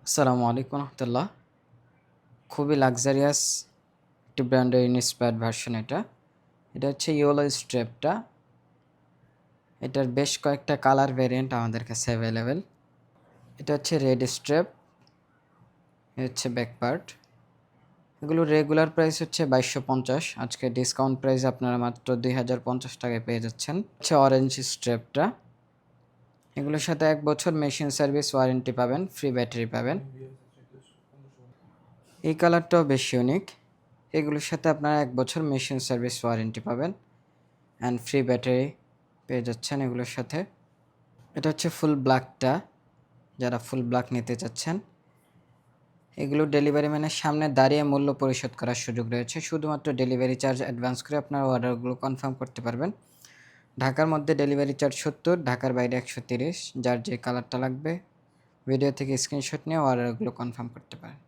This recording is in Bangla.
আসসালামু আলাইকুম রহমতুল্লাহ। খুবই লাক্সারিয়াস একটি ব্র্যান্ডের ইন্সপায়ার্ড ভার্সন এটা। এটা হচ্ছে ইয়েলো স্ট্রেপটা। এটার বেশ কয়েকটা কালার ভেরিয়েন্ট আমাদের কাছে অ্যাভেলেবেল। এটা হচ্ছে রেড স্ট্রেপ, এ হচ্ছে ব্যাক পার্ট। এগুলো রেগুলার প্রাইস হচ্ছে 2250, আজকে ডিসকাউন্ট প্রাইস আপনারা মাত্র 2050 টাকায় পেয়ে যাচ্ছেন। হচ্ছে অরেঞ্জ স্ট্রেপটা। এগুলোর সাথে 1 বছর মেশিন সার্ভিস ওয়ারেন্টি পাবেন, ফ্রি ব্যাটারি পাবেন। এই কালারটাও বেশ ইউনিক। এগুলোর সাথে আপনারা 1 বছর মেশিন সার্ভিস ওয়ারেন্টি পাবেন অ্যান্ড ফ্রি ব্যাটারি পেয়ে যাচ্ছেন এগুলোর সাথে। এটা হচ্ছে ফুল ব্ল্যাকটা, যারা ফুল ব্ল্যাক নিতে চাচ্ছেন। এগুলো ডেলিভারি ম্যানের সামনে দাঁড়িয়ে মূল্য পরিশোধ করার সুযোগ রয়েছে। শুধুমাত্র ডেলিভারি চার্জ অ্যাডভান্স করে আপনার অর্ডারগুলো কনফার্ম করতে পারবেন। ঢাকার মধ্যে ডেলিভারি চার্জ 70, ঢাকার বাইরে 130। যার যে কালারটা লাগবে ভিডিও থেকে স্ক্রিনশট নিয়ে অর্ডারগুলো কনফার্ম করতে পারেন।